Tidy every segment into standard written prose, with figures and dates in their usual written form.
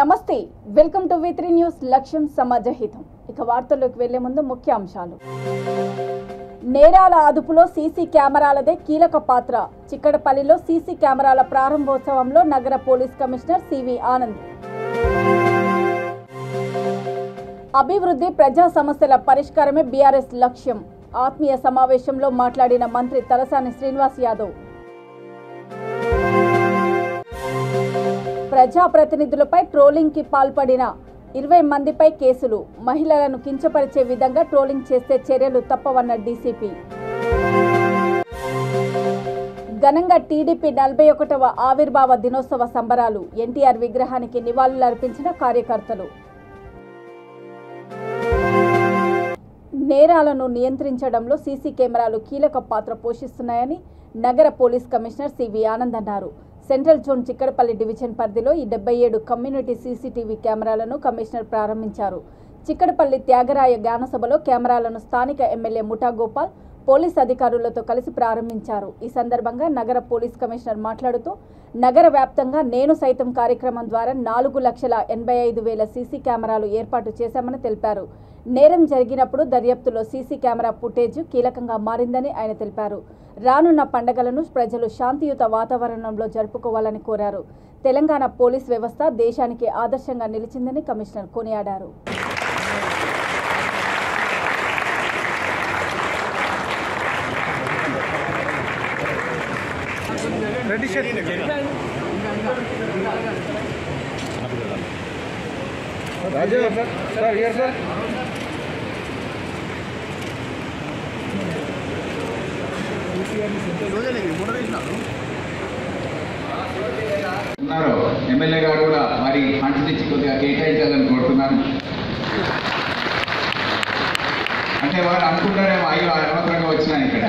నమస్తే welcome to V3 news లక్ష్యం సమాజహితం ఇక వార్తల్లోకి వెళ్లే ముందు ముఖ్య అంశాలు నేరాల అదుపులో సీసీ కెమెరాలదే కీలక పాత్ర చిక్కడపల్లిలో సీసీ కెమెరాల ప్రారంభోత్సవంలో నగర పోలీస్ కమిషనర్ సివి ఆనంద్ అభివృద్ధి ప్రజా సమస్యల పరిష్కారమే బీఆర్ఎస్ లక్ష్యం ఆత్మీయ సమావేశంలో మాట్లాడిన మంత్రి తలసాని శ్రీనివాస్ యాదవ్ ప్రజాప్రతినిధులపై ట్రోలింగ్ కి పాల్పడిన 20 మందిపై కేసులు మహిళలను కించపరిచే విధంగా ట్రోలింగ్ చేస్తే చర్యలు తప్పవన్న డీసీపీ ఘనంగా టీడీపీ 41వ ఆవిర్భావ దినోత్సవ సంబరాలు ఎన్టీఆర్ విగ్రహానికి నివాళులర్పించిన కార్యకర్తలు నేరాలను నియంత్రించడంలో సీసీ కెమెరాలు కీలక పాత్ర పోషిస్తున్నాయని నగర పోలీస్ కమిషనర్ సివి ఆనంద్ అన్నారు సెంట్రల్ జోన్ చిక్కడపల్లి డివిజన్ పరిధిలో ఈ 77 కమ్యూనిటీ సీసీటీవీ కెమెరాలను కమిషనర్ ప్రారంభించారు చిక్కడపల్లి త్యాగరాయ జ్ఞానసభలో కెమెరాలను స్థానిక ఎమ్మెల్యే ముఠా గోపాల్ పోలీస్ అధికారులతో కలిసి ప్రారంభించారు ఈ సందర్భంగా నగర పోలీస్ కమిషనర్ మాట్లాడుతూ నగర వ్యాప్తంగా నేను సైతం కార్యక్రమం ద్వారా 4,85,000 సీసీ కెమెరాలు ఏర్పాటు చేశామని తెలిపారు నేరం జరిగినప్పుడు దర్యాప్తులో సీసీ కెమెరా ఫుటేజ్ కీలకంగా మారిందని ఆయన తెలిపారు రానున్న పండుగలను ప్రజలు శాంతియుత వాతావరణంలో జరుపుకోవాలని కోరారు తెలంగాణ పోలీస్ వ్యవస్థ దేశానికి ఆదర్శంగా నిలిచిందని కమిషనర్ కొనియాడారు ఉన్నారు ఎమ్మెల్యే గారు కూడా మరి ఫండ్స్ ఇచ్చి కొద్దిగా కేటాయించాలని కోరుతున్నాను అంటే వారు అనుకుంటారేమో అయ్యో అనవసరంగా వచ్చినాయి ఇక్కడ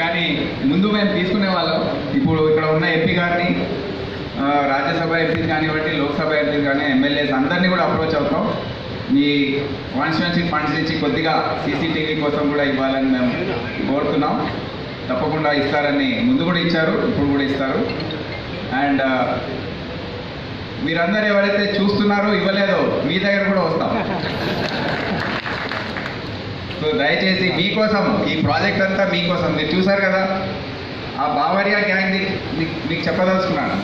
కానీ ముందు మేము తీసుకునే వాళ్ళం ఇప్పుడు ఇక్కడ ఉన్న ఎంపీ గారిని రాజ్యసభ ఎంపీ కానివ్వండి లోక్సభ ఎంపీ కానీ ఎమ్మెల్యేస్ అందరినీ కూడా అప్రోచ్ అవుతాం మీ కాన్స్టిట్యున్సీ ఫండ్స్ ఇచ్చి కొద్దిగా సీసీటీవీ కోసం కూడా ఇవ్వాలని మేము కోరుతున్నాం తప్పకుండా ఇస్తారని ముందు కూడా ఇచ్చారు ఇప్పుడు కూడా ఇస్తారు అండ్ మీరందరూ ఎవరైతే చూస్తున్నారో ఇవ్వలేదో మీ దగ్గర కూడా వస్తాం సో దయచేసి మీకోసం ఈ ప్రాజెక్ట్ అంతా మీకోసం మీరు చూసారు కదా ఆ బావరియా గ్యాంగ్ మీకు చెప్పదలుచుకున్నాను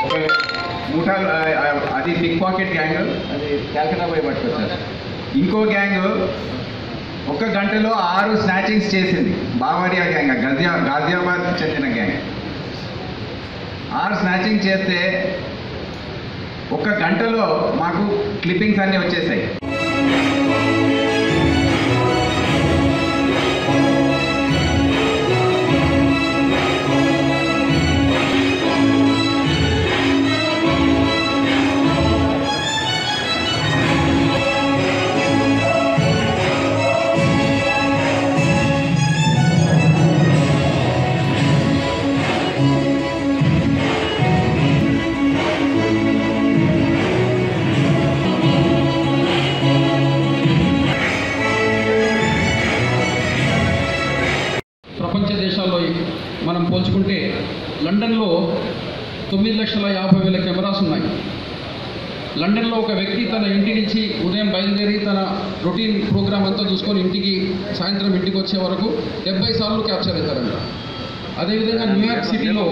ఒక ముఠాలు అది పిక్ పాకెట్ గ్యాంగ్ అది క్యాల్కటా పోయి పట్టుకొచ్చారు ఇంకో గ్యాంగ్ 1 గంటలో 6 స్నాచింగ్స్ చేసింది బావరియా గ్యాంగ్ గాజియాబాద్ చెందిన గ్యాంగ్ 6 స్నాచింగ్ చేస్తే 1 గంటలో మాకు క్లిప్పింగ్స్ అన్నీ వచ్చేసాయి ప్రపంచ దేశాల్లో మనం పోల్చుకుంటే లండన్లో 9,50,000 కెమెరాస్ ఉన్నాయి లండన్లో ఒక వ్యక్తి తన ఇంటి నుంచి ఉదయం బయలుదేరి తన రొటీన్ ప్రోగ్రామ్ అంతా చూసుకొని సాయంత్రం ఇంటికి వచ్చే వరకు 70 సార్లు క్యాప్చర్ అవుతారంట అదేవిధంగా న్యూయార్క్ సిటీలో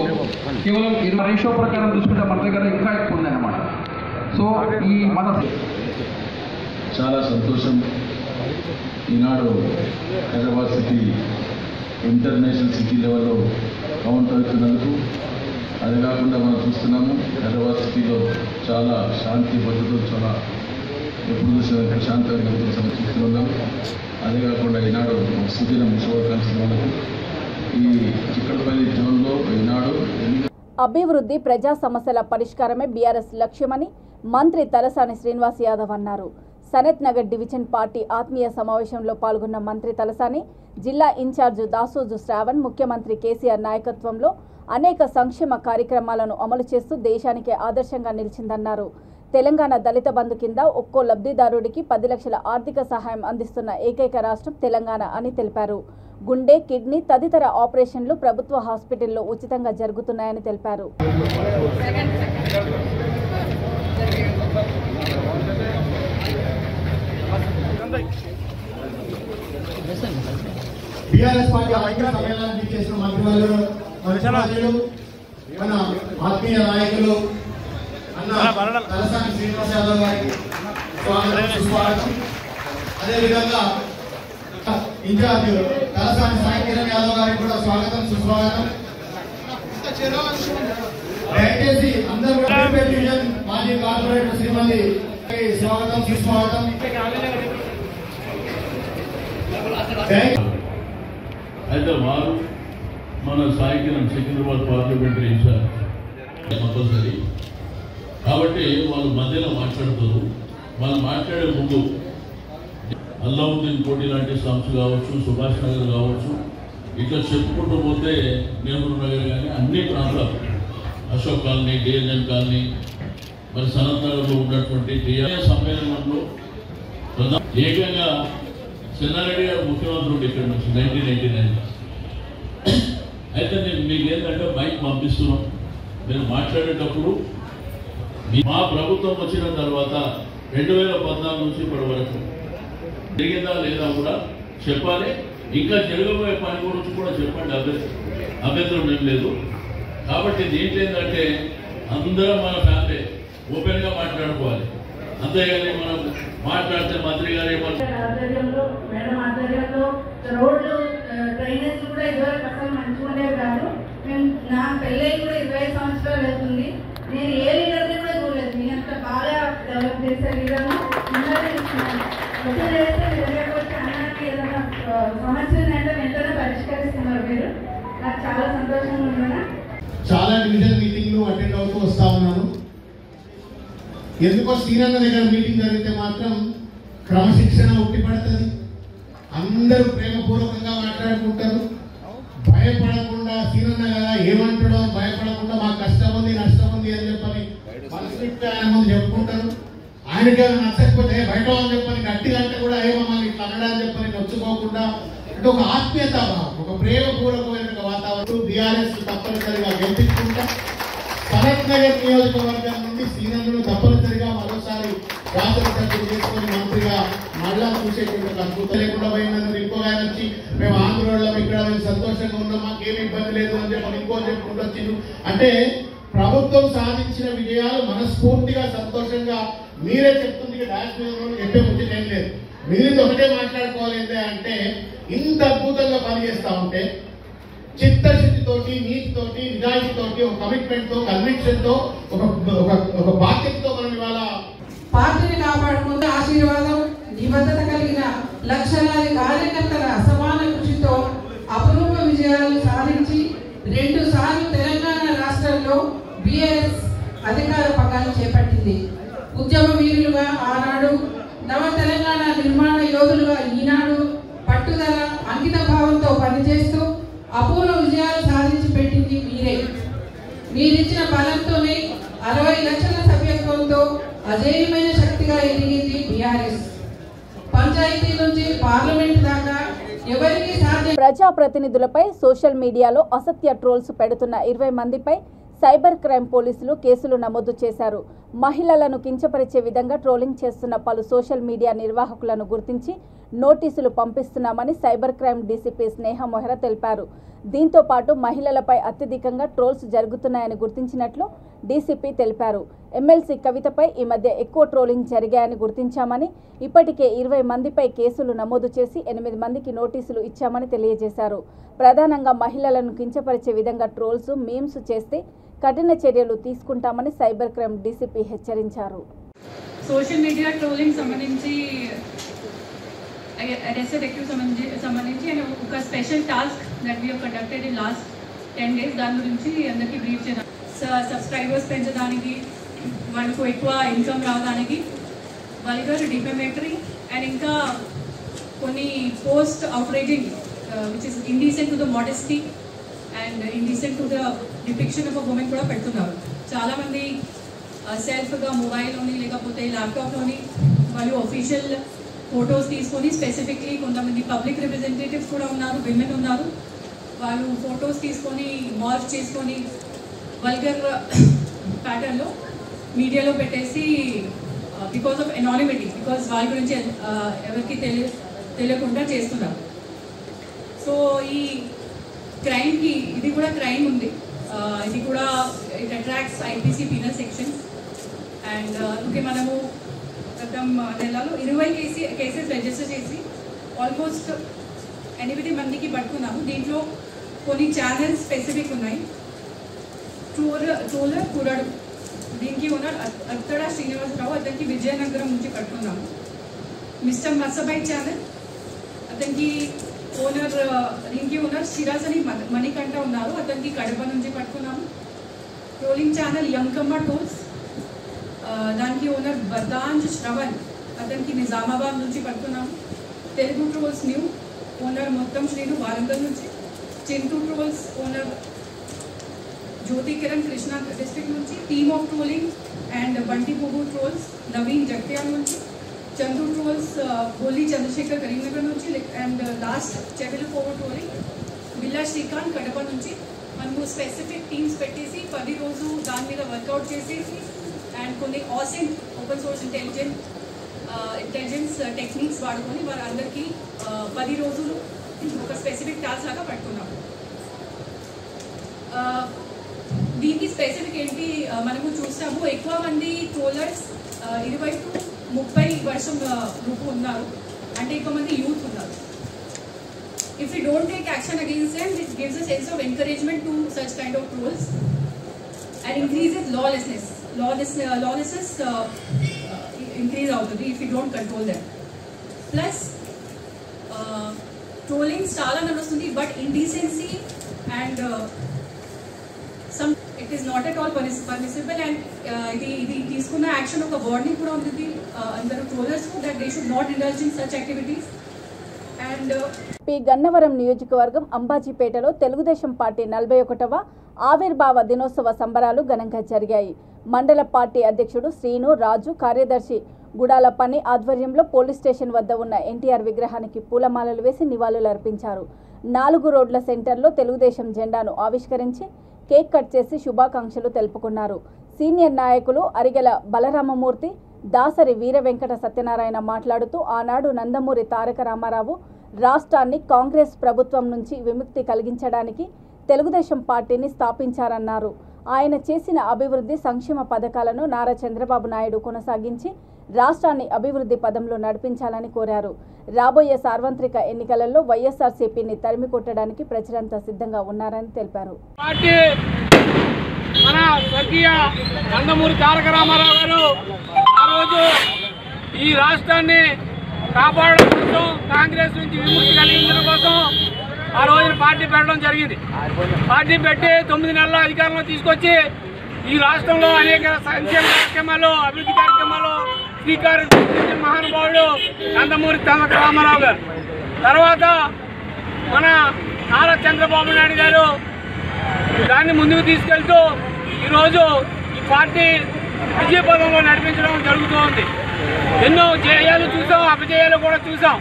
కేవలం 20 రేషియో ప్రకారం చూసుకుంటే మన దగ్గర ఇంకా ఎక్కువ ఉందన్నమాట సో ఈ మన చాలా సంతోషం ఈనాడు హైదరాబాద్ సిటీ ఇంటర్నేషనల్ సిటీ లెవెల్లో కౌంట్ అవుతున్నందుకు అది కాకుండా మనం చూస్తున్నాము హైదరాబాద్ సిటీలో చాలా శాంతి భద్రతలు చాలా ఎప్పుడు చూసిన ప్రశాంతంగా చూస్తున్నాము అదే కాకుండా ఈనాడు సుదినం శుభాకాంక్షలు మనకు ఈ చిక్కడపల్లి జోన్లో ఈనాడు అభివృద్ధి ప్రజా సమస్యల పరిష్కారమే బీఆర్ఎస్ లక్ష్యమని మంత్రి తలసాని శ్రీనివాస్ యాదవ్ అన్నారు సనత్ నగర్ డివిజన్ పార్టీ ఆత్మీయ సమావేశంలో పాల్గొన్న మంత్రి తలసాని జిల్లా ఇన్ఛార్జ్ దాసోజు శ్రావణ్ ముఖ్యమంత్రి కేసీఆర్ నాయకత్వంలో అనేక సంక్షేమ కార్యక్రమాలను అమలు చేస్తూ దేశానికి ఆదర్శంగా నిలిచిందన్నారు తెలంగాణ దళిత బంధు కింద ఒక్కో లబ్ధిదారుడికి 10 లక్షల ఆర్థిక సహాయం అందిస్తున్న ఏకైక రాష్ట్రం తెలంగాణ అని తెలిపారు. గుండె, కిడ్నీ తదితర ఆపరేషన్లు ప్రభుత్వ హాస్పిటల్లో ఉచితంగా జరుగుతున్నాయని తెలిపారు. టీఆర్ఎస్ పార్టీ ఐక్య సమ్మేళనానికి చేసిన మంత్రివర్యులు మన ఆత్మీయ నాయకులు అన్న తలసాని శ్రీనివాస్ యాదవ్ గారికి స్వాగతం సుస్వాగతం. అదేవిధంగా ఇన్ఛార్జ్ తలసాని సాయి కిరణ్ యాదవ్ గారికి కూడా స్వాగతం సుస్వాగతం. దయచేసి అందరూ డివిజన్ మాజీ కార్పొరేటర్ శ్రీమతి స్వాగతం సుస్వాగతం. అయితే వారు మన Saikiran Secunderabad parliamentary incharge compulsory కాబట్టి వాళ్ళు మధ్యలో మాట్లాడుతారు. వాళ్ళు మాట్లాడే ముందు అల్లావుద్దీన్ కోటి లాంటి సంస్థ కావచ్చు, సుభాష్ నగర్ కావచ్చు, ఇట్లా చెప్పుకుంటూ పోతే నెహ్రూ నగర్ కానీ అన్ని ప్రాంతాలు, అశోక్ కాలనీ, డిఎన్ఎన్ కాలనీ, మరి సనత్ నగర్లో ఉన్నటువంటి టీఆర్ఎస్ సమ్మేళనంలో ఏకంగా చెన్నారెడ్డి గారు ముఖ్యమంత్రి ఇక్కడ నుంచి 1999. అయితే నేను మీకు ఏంటంటే మైక్ పంపిస్తున్నాం. నేను మాట్లాడేటప్పుడు మా ప్రభుత్వం వచ్చిన తర్వాత 2014 నుంచి ఇప్పటి వరకు జరిగిందా లేదా కూడా చెప్పాలి. ఇంకా జరగబోయే పని గురించి కూడా చెప్పండి. అభ్యంతరం ఏం లేదు. కాబట్టి దీంట్లో ఏంటంటే అందరం మన ఫ్యామిలీ ఓపెన్గా మాట్లాడుకోవాలి. అంతేగాని మనం మాట్లాడితే మంత్రి గారు ఆధ్వర్యంలో మేడం ఆధ్వర్యంలో రోడ్లు డ్రైనేజ్ కూడా ఇదివరకు అసలు మంచిగా ఉండేవి కాదు. మేము నా పెళ్ళై కూడా 25 సంవత్సరాలు అవుతుంది. నేను ఏ లీడర్ని కూడా చూడలేదు. నేను అంత బాగా డెవలప్ చేసే లీడర్ను అందరూ ఇస్తున్నాను. వచ్చి చేస్తే మీ దగ్గరకు వచ్చి అన్నానికి ఏదైనా సమస్యలు అంటే వెంటనే పరిష్కరిస్తున్నారు మీరు. నాకు చాలా సంతోషంగా ఉందన్నా. చాలా డివిజన్ మీటింగ్లు అటెండ్ అవుతూ వస్తా ఉన్నాను. ఎందుకో శ్రీరంగ దగ్గర మీటింగ్ జరిగితే మాత్రం క్రమశిక్షణ ఉట్టిపడుతుంది. అందరూ ప్రేమపూర్వకంగా మాట్లాడుకుంటారు. భయపడకుండా శ్రీరంగ కదా ఏమంటాడో భయపడకుండా మాకు కష్టం ఉంది, నష్టం ఉంది అని చెప్పని మనసుకి ఆయన ముందు చెప్పుకుంటారు. ఆయనకి ఏమైనా నచ్చకపోతే బయట అని చెప్పని గట్టిగా అంటే కూడా ఏమో మళ్ళీ ఇట్లా అనడాన్ని చెప్పని నొచ్చుకోకుండా అంటే ఒక ఆత్మీయత, ఒక ప్రేమపూర్వకమైన వాతావరణం బీఆర్ఎస్ తప్పనిసరిగా గెలిపించుకుంటా సనత్ నగర్ నియోజకవర్గం నుండి శ్రీరంగను తప్పనిసరిగా మరోసారి శాసనసభ్యులు చేసుకుని మంత్రిగా మళ్ళా చూసేటువంటి అద్భుతం లేకుండా పోయినందుకు ఇంకో ఆయన వచ్చి మేము ఆంధ్రోళ్ళం ఇక్కడ మేము సంతోషంగా ఉన్నాం, మాకేమి ఇబ్బంది లేదు అని చెప్పి ఇంకో చెప్పుకుంటూ వచ్చిండు. అంటే ప్రభుత్వం సాధించిన విజయాలు మనస్ఫూర్తిగా సంతోషంగా మీరే చెప్తుంది. డాష్ మీద చెప్పే ముచ్చట ఏం లేదు. మీరు ఒకటే మాట్లాడుకోవాలి అంటే ఇంత అద్భుతంగా పనిచేస్తా ఉంటే చిత్తశుద్ధితోటి, నీతితోటి, నిజాయితీతోటి, ఒక కమిట్మెంట్ తో, కన్విక్షన్ తో, ఒక బాధ్యతతో మనం ఇవాళ పార్టీని కాపాడుకుంటూ ఆశీర్వాదం, నిబద్ధత కలిగిన లక్షలాది కార్యకర్తల అసమాన కృషితో అపరూప విజయాలు సాధించి 2 సార్లు తెలంగాణ రాష్ట్రంలో బీఆర్ఎస్ అధికార పగ్గాలు చేపట్టింది. ఉద్యమ వీరులుగా ఆనాడు, నవ తెలంగాణ నిర్మాణ యోధులుగా ఈనాడు పట్టుదల, అంకిత భావంతో పనిచేస్తూ అపూర్వ విజయాలు సాధించి పెట్టింది మీరే. మీరిచ్చిన బలంతోనే 60 లక్షల సభ్యత్వంతో అజేయమైన శక్తిగా ఎదిగింది బీఆర్ఎస్. పంచాయతీ నుంచి పార్లమెంట్ దాకా ఎవరికి సాధ్యం. ప్రజాప్రతినిధులపై సోషల్ మీడియాలో అసత్య ట్రోల్స్ పెడుతున్న 20 మందిపై సైబర్ క్రైమ్ పోలీసులు కేసులు నమోదు చేశారు. మహిళలను కించపరిచే విధంగా ట్రోలింగ్ చేస్తున్న పలు సోషల్ మీడియా నిర్వాహకులను గుర్తించి నోటీసులు పంపిస్తున్నామని సైబర్ క్రైమ్ డీసీపీ స్నేహ మొహరా తెలిపారు. దీంతో పాటు మహిళలపై అత్యధికంగా ట్రోల్స్ జరుగుతున్నాయని గుర్తించినట్లు డీసీపీ తెలిపారు. ఎమ్మెల్సీ కవితపై ఈ మధ్య ఎక్కువ ట్రోలింగ్ జరిగాయని గుర్తించామని, ఇప్పటికే 20 మందిపై కేసులు నమోదు చేసి 8 మందికి నోటీసులు ఇచ్చామని తెలియజేశారు. ప్రధానంగా మహిళలను కించపరిచే విధంగా ట్రోల్స్, మీమ్స్ చేస్తే కఠిన చర్యలు తీసుకుంటామని సైబర్ క్రైమ్ డీసీపీ హెచ్చరించారు. సోషల్ మీడియా ట్రోలింగ్ సంబంధించి arrested accused సంబంధించి ఒక special task that we conducted in last 10 days దాని గురించి అందరికీ బ్రీఫ్ చేద్దాం. సబ్స్క్రైబర్స్ పెంచడానికి, వాళ్ళకు ఎక్కువ ఇన్కమ్ రావడానికి, వల్గర్, డిఫెమేటరీ అండ్ ఇంకా కొన్ని post outraging which is indecent to the modesty and indecent to the depiction of a women కూడా పెడుతున్నారు. చాలామంది సెల్ఫ్గా మొబైల్లోని లేకపోతే ల్యాప్టాప్లోని వాళ్ళు ఒఫీషియల్ ఫొటోస్ తీసుకొని స్పెసిఫిక్లీ కొంతమంది పబ్లిక్ రిప్రజెంటేటివ్స్ కూడా ఉన్నారు, విమెన్ ఉన్నారు. వాళ్ళు ఫొటోస్ తీసుకొని మార్చ్ చేసుకొని వల్గర్ ప్యాటర్న్లో మీడియాలో పెట్టేసి బికాస్ ఆఫ్ ఎనానిమిటీ, బికాస్ వాళ్ళ గురించి ఎవరికి తెలియకుండా చేస్తున్నారు. సో ఈ క్రైమ్కి ఇది కూడా క్రైమ్ ఉంది, ఇది కూడా it attracts IPC penal section. And అందుకే మనము గత నెలలో 20 కేసెస్ రిజిస్టర్ చేసి ఆల్మోస్ట్ 8 మందికి పట్టుకున్నాము. దీంట్లో కొన్ని ఛానల్స్ స్పెసిఫిక్ ఉన్నాయి. ట్రోలర్ కురడు, దీనికి ఓనర్ అత్తడ శ్రీనివాసరావు, అతనికి విజయనగరం నుంచి పట్టుకున్నాము. మిస్టర్ మసబాయ్ ఛానల్, అతనికి ఓనర్ దీనికి ఓనర్ సిరాజ్ అని మణికంఠ ఉన్నారు, అతనికి కడప నుంచి పట్టుకున్నాము. ట్రోలింగ్ ఛానల్ యంకమ్మ టోల్స్, దానికి ఓనర్ బర్దాంజ్ శ్రవణ్, అతనికి నిజామాబాద్ నుంచి పట్టుకున్నాము. తెలుగు ట్రోల్స్ న్యూ ఓనర్ మొత్తం శ్రీను వారంగల్ నుంచి. చింటూ ట్రోల్స్ ఓనర్ జ్యోతి కిరణ్ కృష్ణా డిస్ట్రిక్ట్ నుంచి. Team of trolling and Bunty పువ్వు ట్రోల్స్ నవీన్ జగ్త్యాల నుంచి. చంద్రు ట్రోల్స్ బోలి చంద్రశేఖర్ కరీంనగర్ నుంచి. అండ్ లాస్ట్ చెవిలు పోవు ట్రోలింగ్ బిల్లా శ్రీకాంత్ కడప నుంచి. మనము స్పెసిఫిక్ టీమ్స్ పెట్టేసి 10 రోజు దాని మీద వర్కౌట్ చేసేసి అండ్ కొన్ని ఆసెన్ ఓపెన్ సోర్స్ ఇంటెలిజెన్స్ టెక్నిక్స్ వాడుకొని వారందరికీ 10 రోజులు ఒక స్పెసిఫిక్ టాస్క్ లాగా పట్టుకున్నాము. దీనికి స్పెసిఫిక్ ఏంటి మనము చూస్తాము, ఎక్కువ మంది ట్రోలర్స్ 20 to 30 వర్షం గ్రూప్ ఉన్నారు, అంటే ఎక్కువ మంది యూత్ ఉన్నారు. If we don't take action against them, it gives a sense of encouragement to such kind of trolls and increases lawlessness. Lawlessness increase అవుతుంది if we don't control them. Plus trolling చాలా నడుస్తుంది, but indecency and some it is not at all permissible and ఇది తీసుకున్న action ఒక warning కూడా ఉంది అందరూ trollers that they should not indulge in such activities. And P Gannavaram నియోజకవర్గం అంబాజీపేటలో Telugu Desam party 41వ ఆవిర్భావ దినోత్సవ సంబరాలు ఘనంగా జరిగాయి. మండల పార్టీ అధ్యక్షుడు శ్రీను రాజు, కార్యదర్శి గుడాల పని ఆధ్వర్యంలో పోలీస్ స్టేషన్ వద్ద ఉన్న ఎన్టీఆర్ విగ్రహానికి పూలమాలలు వేసి నివాళులర్పించారు. 4 రోడ్ల సెంటర్లో తెలుగుదేశం జెండాను ఆవిష్కరించి కేక్ కట్ చేసి శుభాకాంక్షలు తెలుపుకున్నారు. సీనియర్ నాయకులు అరిగెల బలరామమూర్తి, దాసరి వీర వెంకట సత్యనారాయణ మాట్లాడుతూ ఆనాడు నందమూరి తారక రామారావు రాష్ట్రాన్ని కాంగ్రెస్ ప్రభుత్వం నుంచి విముక్తి కలిగించడానికి తెలుగుదేశం పార్టీని స్థాపించారన్నారు. ఆయన చేసిన అభివృద్ధి సంక్షేమ పథకాలను నారా చంద్రబాబు నాయుడు కొనసాగించి రాష్ట్రాన్ని అభివృద్ధి పదంలో నడిపించాలని కోరారు. రాబోయే సార్వత్రిక ఎన్నికలలో వైఎస్ఆర్సీపీని తరిమి కొట్టడానికి ప్రజలంతా సిద్ధంగా ఉన్నారని తెలిపారు. మన స్వర్గీయ నందమూరి తారక రామారావు గారు ఆ రోజు ఈ రాష్ట్రాన్ని కాపాడడం కోసం, కాంగ్రెస్ నుంచి విముక్తి కలిగించడం కోసం ఆ రోజున పార్టీ పెట్టడం జరిగింది. పార్టీ పెట్టి 9 నెలల అధికారంలో తీసుకొచ్చి ఈ రాష్ట్రంలో అనేక సంక్షేమ కార్యక్రమాలు, అభివృద్ధి కార్యక్రమాలు శ్రీకారం చుట్టిన మహానుభావుడు నందమూరి తారక రామారావు గారు. తర్వాత మన నారా చంద్రబాబు నాయుడు గారు దాన్ని ముందుకు తీసుకెళ్తూ ఈరోజు ఈ పార్టీ విజయపథంలో నడిపించడం జరుగుతోంది. ఎన్నో జయాలు చూసాం, అపజయాలు కూడా చూసాం.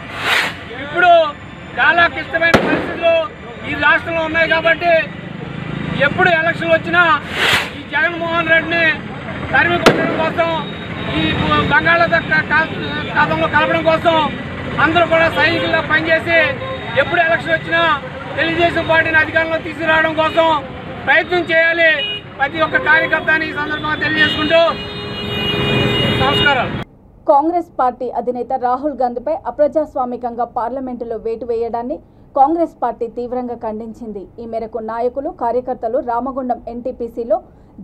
ఇప్పుడు చాలా క్లిష్టమైన పరిస్థితులు ఈ రాష్ట్రంలో ఉన్నాయి కాబట్టి ఎప్పుడు ఎలక్షన్లు వచ్చినా ఈ జగన్మోహన్ రెడ్డిని తరిమి కొట్టడం కోసం, ఈ బంగాళాఖాతంలో కలపడం కోసం అందరూ కూడా సైనికులుగా పనిచేసి ఎప్పుడు ఎలక్షన్ వచ్చినా తెలుగుదేశం పార్టీని అధికారంలో తీసుకురావడం కోసం ప్రయత్నం చేయాలి ప్రతి ఒక్క కార్యకర్తని ఈ సందర్భంగా తెలియజేసుకుంటూ నమస్కారాలు. కాంగ్రెస్ పార్టీ అధినేత రాహుల్ గాంధీపై అప్రజాస్వామికంగా పార్లమెంటులో వేటు వేయడాన్ని కాంగ్రెస్ పార్టీ తీవ్రంగా ఖండించింది. ఈ మేరకు నాయకులు, కార్యకర్తలు రామగుండం ఎన్టీపీసీలో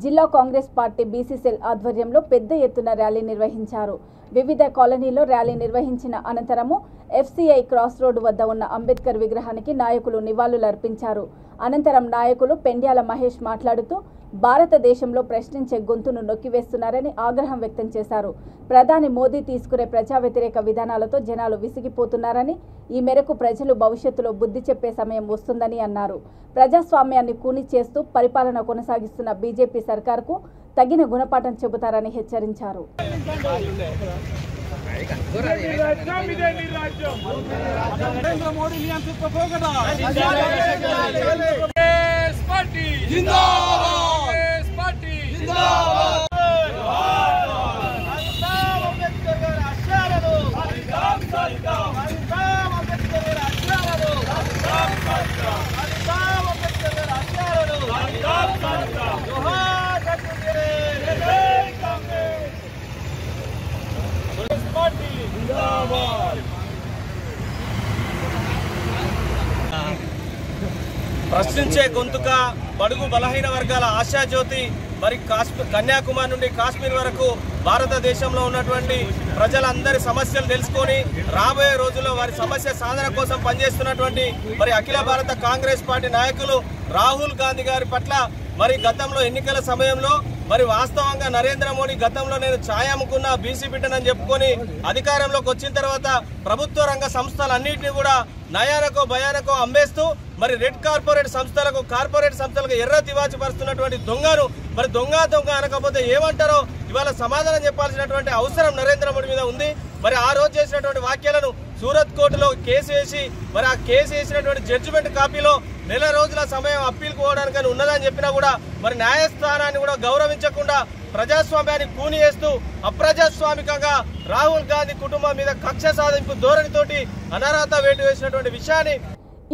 జిల్లా కాంగ్రెస్ పార్టీ బీసీసీఎల్ ఆధ్వర్యంలో పెద్ద ఎత్తున ర్యాలీ నిర్వహించారు. వివిధ కాలనీలో ర్యాలీ నిర్వహించిన అనంతరము ఎఫ్సీఐ క్రాస్ రోడ్డు వద్ద ఉన్న అంబేద్కర్ విగ్రహానికి నాయకులు నివాళులర్పించారు. అనంతరం నాయకులు పెండ్యాల మహేష్ మాట్లాడుతూ భారతదేశంలో ప్రశ్నించే గొంతును నొక్కివేస్తున్నారని ఆగ్రహం వ్యక్తం చేశారు. ప్రధాని మోదీ తీసుకునే ప్రజా వ్యతిరేక విధానాలతో జనాలు విసిగిపోతున్నారని, ఈ మేరకు ప్రజలు భవిష్యత్తులో బుద్ధి చెప్పే సమయం వస్తుందని అన్నారు. ప్రజాస్వామ్యాన్ని కూని చేస్తూ పరిపాలన కొనసాగిస్తున్న బీజేపీ సర్కార్కు తగిన గుణపాఠం చెబుతారని హెచ్చరించారు. ప్రశ్నించే గొంతుక బడుగు బలహీన వర్గాల ఆశాజ్యోతి మరి కన్యాకుమారి నుండి కాశ్మీర్ వరకు భారతదేశంలో ఉన్నటువంటి ప్రజలందరి సమస్యలు తెలుసుకొని రాబోయే రోజుల్లో వారి సమస్య సాధన కోసం పనిచేస్తున్నటువంటి మరి అఖిల భారత కాంగ్రెస్ పార్టీ నాయకులు రాహుల్ గాంధీ గారి పట్ల మరి గతంలో ఎన్నికల సమయంలో మరి వాస్తవంగా నరేంద్ర మోడీ గతంలో నేను ఛాయ్ అమ్ముకున్న బీసీ బిడ్డనని చెప్పుకొని అధికారంలోకి వచ్చిన తర్వాత ప్రభుత్వ రంగ సంస్థలన్నింటినీ కూడా నయానకో భయానకో అమ్మేస్తూ మరి రెడ్ కార్పొరేట్ సంస్థలకు ఎర్ర తివాచి పరుస్తున్నటువంటి దొంగను మరి దొంగ అనకపోతే ఏమంటారో ఇవాళ సమాధానం చెప్పాల్సినటువంటి అవసరం నరేంద్ర మోడీ మీద ఉంది. మరి ఆ రోజు చేసినటువంటి వ్యాఖ్యలను సూరత్ కోర్టులో కేసు వేసి మరి ఆ కేసు వేసినటువంటి జడ్జిమెంట్ కాపీలో నెల రోజుల సమయం అప్పీల్ పోవడానికని ఉన్నదని చెప్పినా కూడా మరి న్యాయస్థానాన్ని కూడా గౌరవించకుండా ప్రజాస్వామ్యాన్ని కూని చేస్తూ అప్రజాస్వామికంగా రాహుల్ గాంధీ కుటుంబం మీద కక్ష సాధింపు ధోరణితోటి అనర్హత వేటు వేసినటువంటి విషయాన్ని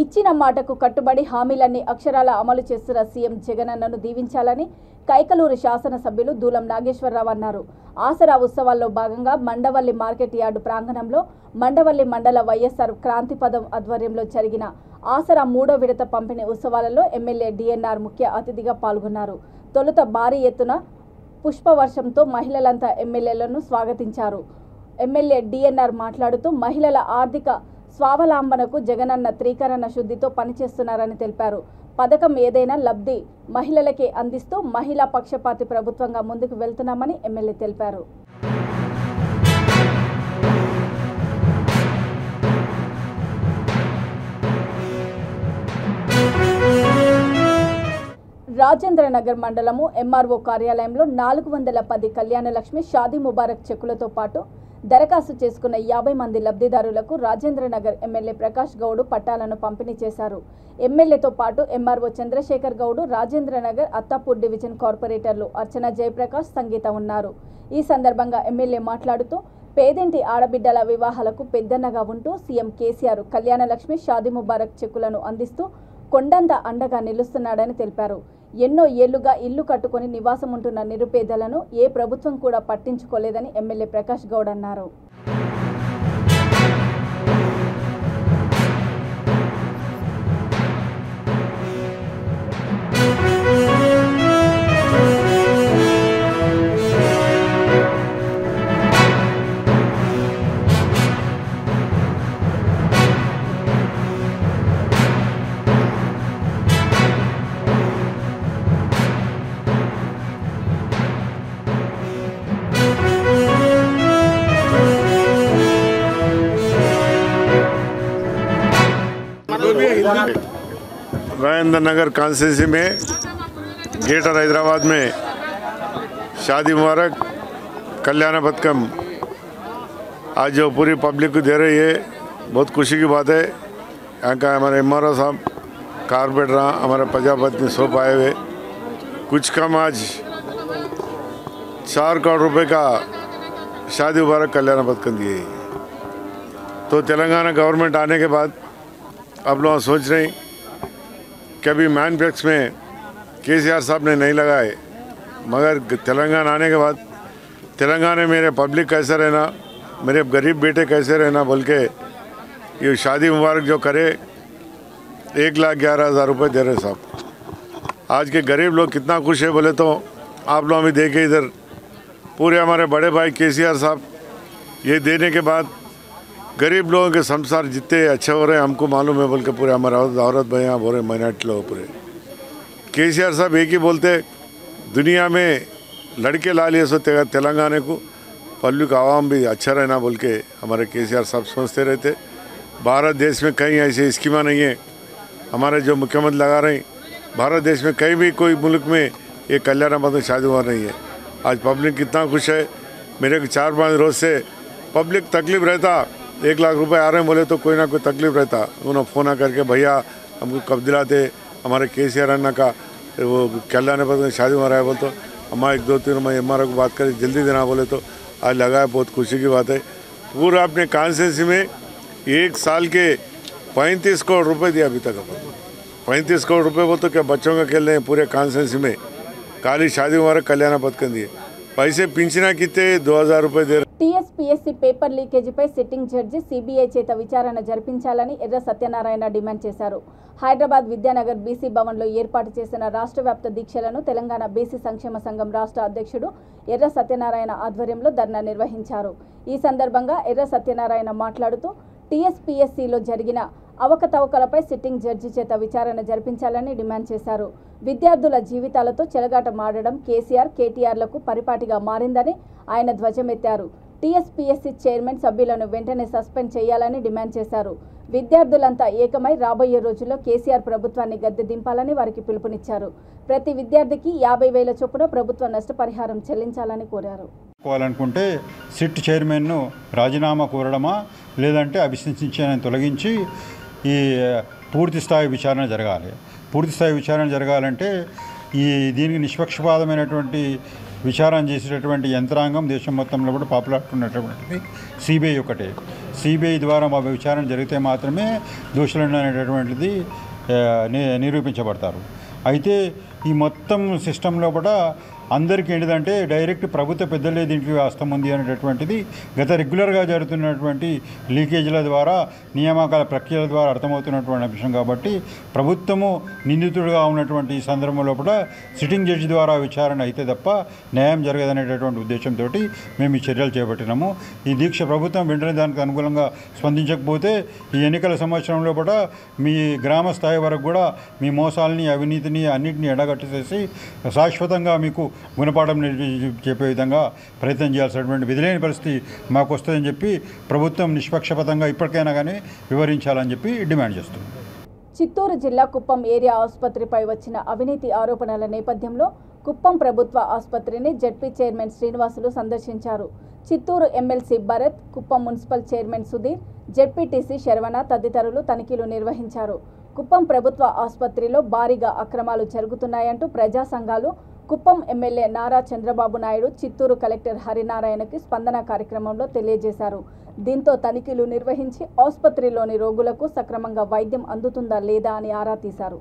ఇచ్చిన మాటకు కట్టుబడి హామీలన్నీ అక్షరాల అమలు చేస్తున్న సీఎం జగనన్నను దీవించాలని కైకలూరు శాసనసభ్యులు దూలం నాగేశ్వరరావు అన్నారు. ఆసరా ఉత్సవాల్లో భాగంగా మండవల్లి మార్కెట్ యార్డు ప్రాంగణంలో మండవల్లి మండల వైఎస్ఆర్ క్రాంతిపదం ఆధ్వర్యంలో జరిగిన ఆసరా 3వ విడత పంపిణీ ఉత్సవాలలో ఎమ్మెల్యే డిఎన్ఆర్ ముఖ్య అతిథిగా పాల్గొన్నారు. తొలుత భారీ ఎత్తున పుష్పవర్షంతో మహిళలంతా ఎమ్మెల్యేలను స్వాగతించారు. ఎమ్మెల్యే డిఎన్ఆర్ మాట్లాడుతూ మహిళల ఆర్థిక స్వావలంబనకు జగనన్న త్రీకరణ శుద్ధితో పనిచేస్తున్నారని తెలిపారు. పథకం ఏదైనా లబ్ధి మహిళలకే అందిస్తూ మహిళా పక్షపాతి ప్రభుత్వంగా ముందుకు వెళ్తున్నామని ఎమ్మెల్యే తెలిపారు. రాజేంద్రనగర్ మండలము ఎంఆర్ఓ కార్యాలయంలో 410 కళ్యాణలక్ష్మి షాదీ ముబారక్ చెక్కులతో పాటు దరఖాస్తు చేసుకున్న 50 మంది లబ్ధిదారులకు రాజేంద్రనగర్ ఎమ్మెల్యే ప్రకాష్ గౌడ్ పట్టాలను పంపిణీ చేశారు. ఎమ్మెల్యేతో పాటు ఎంఆర్ఓ చంద్రశేఖర్ గౌడ్, రాజేంద్రనగర్ అత్తాపూర్ డివిజన్ కార్పొరేటర్లు అర్చన జయప్రకాష్, సంగీత ఉన్నారు. ఈ సందర్భంగా ఎమ్మెల్యే మాట్లాడుతూ పేదింటి ఆడబిడ్డల వివాహాలకు పెద్దన్నగా ఉంటూ సీఎం కేసీఆర్ కళ్యాణలక్ష్మి షాదీ ముబారక్ చెక్కులను అందిస్తూ కొండంత అండగా నిలుస్తున్నాడని తెలిపారు. ఎన్నో ఏళ్లుగా ఇల్లు కట్టుకొని నివాసం ఉంటున్న నిరుపేదలను ఏ ప్రభుత్వం కూడా పట్టించుకోలేదని ఎమ్మెల్యే ప్రకాష్ గౌడ్ అన్నారు. राजेंद्र नगर कॉन्स्टिट्यूंसी में ग्रेटर हैदराबाद में शादी मुबारक कल्याण पथकम आज जो पूरी पब्लिक को दे रही है, बहुत खुशी की बात है। यहाँ का हमारे एमआरओ साहब, कारपोरेटर, हमारे प्रजापति सब आए हुए, कुछ कम आज 4 करोड़ रुपए का शादी मुबारक कल्याण पथकम दिए। तो तेलंगाना गवर्नमेंट आने के बाद आप लोग सोच रहे हैं कि अभी मैनफैक्स में केसीआर साहब ने नहीं लगाए, मगर तेलंगाना आने के बाद तेलंगाना में मेरे पब्लिक कैसे रहना, मेरे गरीब बेटे कैसे रहना बोल के ये शादी मुबारक जो करे 1,11,000 रुपये दे रहे साहब। आज के गरीब लोग कितना खुश है बोले तो आप लोग अभी देखे इधर पूरे हमारे बड़े भाई केसीआर साहब ये देने के बाद गरीब लोगों के संसार जितने अच्छे हो रहे हैं हमको मालूम है बोल के पूरे हमारे औरत भैया बोल रहे माइनॉरिटी लोग पूरे केसीआर साहब एक ही बोलते दुनिया में लड़के ला लिए सो तेलंगाना को पब्लिक आवाम भी अच्छा रहना बोल के हमारे केसीआर साहब सोचते रहते। भारत देश में कहीं ऐसे स्कीमा नहीं है हमारे जो मुख्यमंत्री लगा रहे हैं। भारत देश में कहीं भी कोई मुल्क में ये कल्याण बंधु शादी हुआ नहीं है। आज पब्लिक कितना खुश है। मेरे को 4-5 रोज से पब्लिक तकलीफ रहता, 1 लाख रुपए आ रहे हैं बोले तो कोई ना कोई तकलीफ रहता। उन्होंने फ़ोन करके भैया हमको कब दिलाते, हमारे केसीआर अन्ना का वो कल्याण बंधु शादी हो रहा है बोल तो हमारे 1-2-3 मैं MRO को बात करें जल्दी देना बोले तो आज लगा है। बहुत खुशी की बात है। पूरा अपने कॉन्स्टिट्यूंसी में 1 साल के 35 करोड़ रुपए दिया अभी तक। 35 करोड़ रुपए बोल तो क्या बच्चों का खेल रहे हैं पूरे कॉन्स्टिट्यूंसी में। खाली शादी हमारे कल्याण पथकन दिए पैसे పింఛనా कितने 2000 रुपए दे। టీఎస్పీఎస్సీ పేపర్ లీకేజీపై సిట్టింగ్ జడ్జి సిబిఐ చేత విచారణ జరిపించాలని ఎర్ర సత్యనారాయణ డిమాండ్ చేశారు. హైదరాబాద్ విద్యానగర్ బీసీ భవన్లో ఏర్పాటు చేసిన రాష్ట్ర వ్యాప్త దీక్షలను తెలంగాణ బీసీ సంక్షేమ సంఘం రాష్ట్ర అధ్యక్షుడు ఎర్ర సత్యనారాయణ ఆధ్వర్యంలో ధర్నా నిర్వహించారు. ఈ సందర్భంగా ఎర్ర సత్యనారాయణ మాట్లాడుతూ టీఎస్పీఎస్సీలో జరిగిన అవకతవకలపై సిట్టింగ్ జడ్జి చేత విచారణ జరిపించాలని డిమాండ్ చేశారు. విద్యార్థుల జీవితాలతో చెలగాటమాడడం కేసీఆర్ కేటీఆర్లకు పరిపాటిగా మారిందని ఆయన ధ్వజమెత్తారు. టీఎస్పీఎస్సీ చైర్మన్ సభ్యులను వెంటనే సస్పెండ్ చేయాలని డిమాండ్ చేశారు. విద్యార్థులంతా ఏకమై రాబోయే రోజుల్లో కేసీఆర్ ప్రభుత్వాన్ని గద్దె దింపాలని వారికి పిలుపునిచ్చారు. ప్రతి విద్యార్థికి 50,000 చొప్పున ప్రభుత్వ నష్టపరిహారం చెల్లించాలని కోరారు. కోవాలనుకుంటే సిట్ చైర్మన్ను రాజీనామా కోరడమా లేదంటే అభిశంసించాలని తొలగించి ఈ పూర్తి స్థాయి విచారణ జరగాలి. పూర్తి స్థాయి విచారణ జరగాలంటే దీనికి నిష్పక్షపాతమైనటువంటి విచారణ చేసేటటువంటి యంత్రాంగం దేశం మొత్తంలో కూడా పాపులారిటీ ఉన్నటువంటిది సిబిఐ ఒకటే. సిబిఐ ద్వారా మా విచారణ జరిగితే మాత్రమే దోషులను అనేటటువంటిది నిరూపించబడతారు. అయితే ఈ మొత్తం సిస్టంలో కూడా అందరికీ ఏంటిదంటే డైరెక్ట్ ప్రభుత్వ పెద్దలే దీనికి వాస్తవం ఉంది అనేటటువంటిది గత రెగ్యులర్గా జరుగుతున్నటువంటి లీకేజీల ద్వారా నియామకాల ప్రక్రియల ద్వారా అర్థమవుతున్నటువంటి అంశం. కాబట్టి ప్రభుత్వము నిందితుడిగా ఉన్నటువంటి ఈ సందర్భంలో కూడా సిట్టింగ్ జడ్జి ద్వారా విచారణ అయితే తప్ప న్యాయం జరగదనేటటువంటి ఉద్దేశంతో మేము ఈ చర్యలు చేపట్టినాము. ఈ దీక్ష ప్రభుత్వం వెంటనే దానికి అనుకూలంగా స్పందించకపోతే ఈ ఎన్నికల సంవత్సరంలో కూడా మీ గ్రామ స్థాయి వరకు కూడా మీ మోసాలని అవినీతిని అన్నింటినీ ఎడగట్టేసి శాశ్వతంగా మీకు గుణపాఠం చెప్పే విధంగా ప్రయత్నం చేయాల్సినటువంటి విధిలేని పరిస్థితి మాకు వస్తుందని చెప్పి ప్రభుత్వం నిష్పక్షపాతంగా ఇప్పటికైనా కానీ వివరించాలని చెప్పి డిమాండ్ చేస్తుంది. చిత్తూరు జిల్లా కుప్పం ఏరియా ఆసుపత్రిపై వచ్చిన అవినీతి ఆరోపణల నేపథ్యంలో కుప్పం ప్రభుత్వ ఆసుపత్రిని జెడ్పీ చైర్మన్ శ్రీనివాసులు సందర్శించారు. Chittoor MLC Bharat, Kuppam municipal chairman Sudheer, ZPTC Saravana తదితరులు తనిఖీలు నిర్వహించారు. కుప్పం ప్రభుత్వ ఆసుపత్రిలో భారీగా అక్రమాలు జరుగుతున్నాయంటూ ప్రజా సంఘాలు కుప్పం ఎమ్మెల్యే నారా చంద్రబాబు నాయుడు చిత్తూరు కలెక్టర్ హరినారాయణకి స్పందన కార్యక్రమంలో తెలియజేశారు. దీంతో తనిఖీలు నిర్వహించి ఆసుపత్రిలోని రోగులకు సక్రమంగా వైద్యం అందుతుందా లేదా అని ఆరా తీశారు.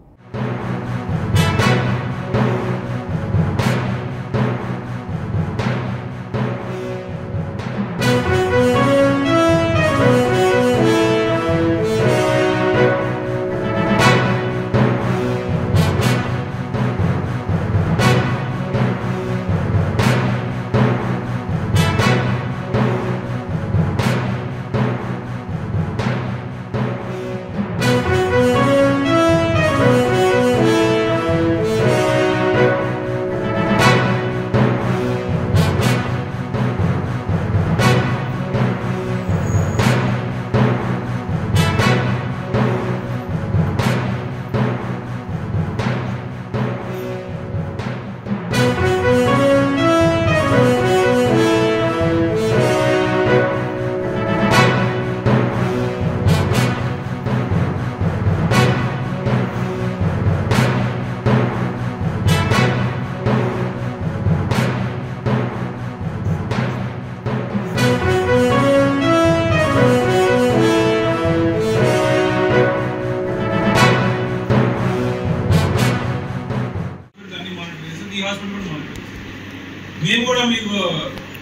మేము కూడా మీకు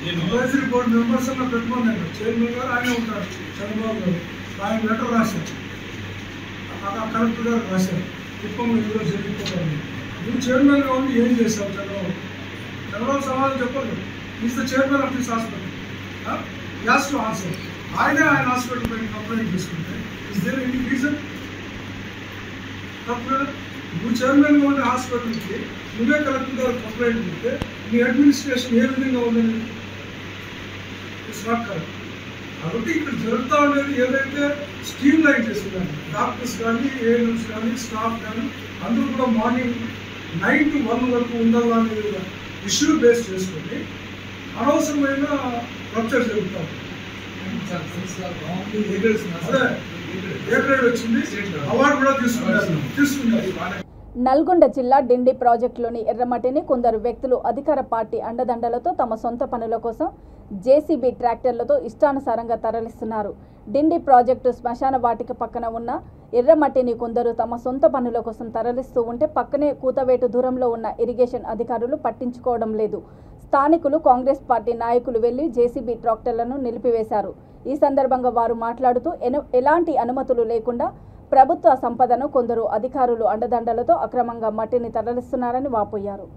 అడ్వైజరీ బోర్డు మెంబర్స్ అన్న పెట్టుకున్నాను. చైర్మన్ గారు ఆయనే ఉంటారు, చంద్రబాబు గారు. ఆయన లెటర్ రాశారు, కలెక్టర్ గారు రాశారు. కుప్పంలో ఏదో జరిగిపోతాను. నువ్వు చైర్మన్గా ఉండి ఏం చేశావు? చంద్రబాబు సమాధానం చెప్పండి. Is the chairman of this hospital, as to answer. ఆయన హాస్పిటల్ పైన కంప్లైంట్ తీసుకుంటే ఇస్ దేర్ ఎనీ రీజన్? తప్పు కదా. ఇప్పుడు చైర్మన్గా ఉండే హాస్పిటల్కి నువ్వే కలెక్టర్ గారు కంప్లైంట్ ఇస్తే నీ అడ్మినిస్ట్రేషన్ ఏ విధంగా ఉందని ఇట్స్ నాట్ కరెక్ట్. కాబట్టి ఇక్కడ జరుగుతూ ఉండేది ఏదైతే స్ట్రీమ్ లైన్ చేస్తున్నారు డాక్టర్స్ కానీ ఏఎన్ఎంస్ కానీ స్టాఫ్ కానీ అందరూ కూడా మార్నింగ్ 9 to 1 వరకు ఉండాలా అనేది ఇష్యూ బేస్ చేసుకొని అనవసరమైన రప్చర్ జరుగుతాం. అదే ఏ గ్రేడ్ వచ్చింది అవార్డు కూడా తీసుకున్నారు. నల్గొండ జిల్లా డిండి ప్రాజెక్టులోని ఎర్రమట్టిని కొందరు వ్యక్తులు అధికార పార్టీ అండదండలతో తమ సొంత పనుల కోసం జేసీబీ ట్రాక్టర్లతో ఇష్టానుసారంగా తరలిస్తున్నారు. డిండి ప్రాజెక్టు శ్మశాన వాటిక పక్కన ఉన్న ఎర్రమట్టిని కొందరు తమ సొంత పనుల కోసం తరలిస్తూ ఉంటే పక్కనే కూతవేటు దూరంలో ఉన్న ఇరిగేషన్ అధికారులు పట్టించుకోవడం లేదు. స్థానికులు కాంగ్రెస్ పార్టీ నాయకులు వెళ్లి జేసీబీ ట్రాక్టర్లను నిలిపివేశారు. ఈ సందర్భంగా వారు మాట్లాడుతూ ఎలాంటి అనుమతులు లేకుండా ప్రభుత్వ సంపదను కొందరు అధికారులు అండదండలతో అక్రమంగా మట్టిని తరలిస్తున్నారని వాపోయారు.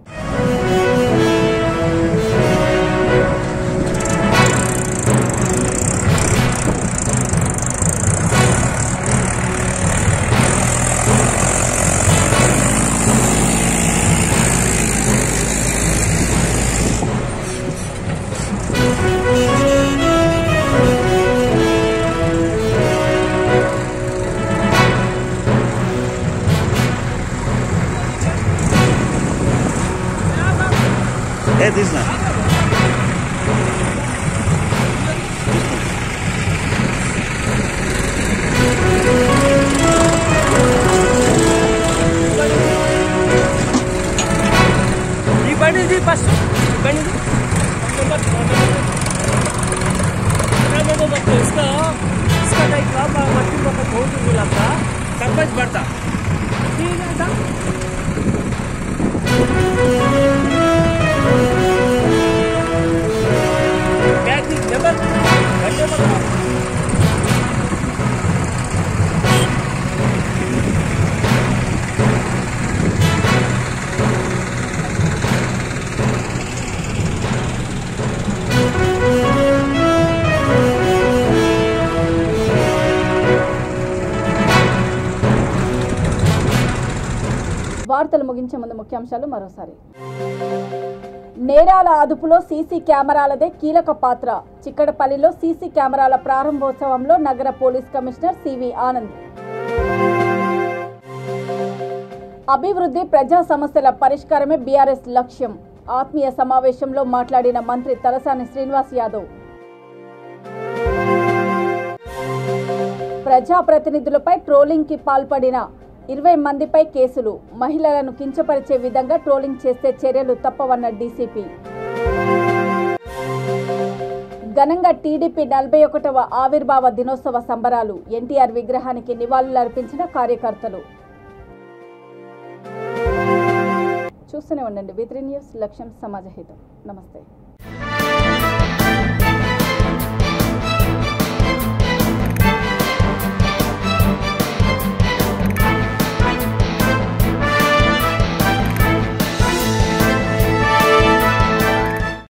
వార్తలు ముగించే ముందు ముఖ్యాంశాలు మరోసారి. నేరాల అదుపులో సీసీ కెమెరాలదే కీలక పాత్ర. చిక్కడపల్లిలో సీసీ కెమెరాల ప్రారంభోత్సవంలో నగర పోలీస్ కమిషనర్ సివి ఆనంద్. అభివృద్ధి ప్రజా సమస్యల పరిష్కారమే బీఆర్ఎస్ లక్ష్యం. ఆత్మీయ సమావేశంలో మాట్లాడిన మంత్రి తలసాని శ్రీనివాస్ యాదవ్. ప్రజాప్రతినిధులపై ట్రోలింగ్కి పాల్పడిన 20 మందిపై కేసులు. మహిళలను కించపరిచే విధంగా ట్రోలింగ్ చేస్తే చర్యలు తప్పవన్న డీసీపీ. ఘనంగా టీడీపీ 41వ ఆవిర్భావ దినోత్సవ సంబరాలు. ఎన్టీఆర్ విగ్రహానికి నివాళులర్పించిన కార్యకర్తలు. చూస్తూనే ఉండండి V3 న్యూస్. లక్ష్యం సమాజహితం. నమస్తే.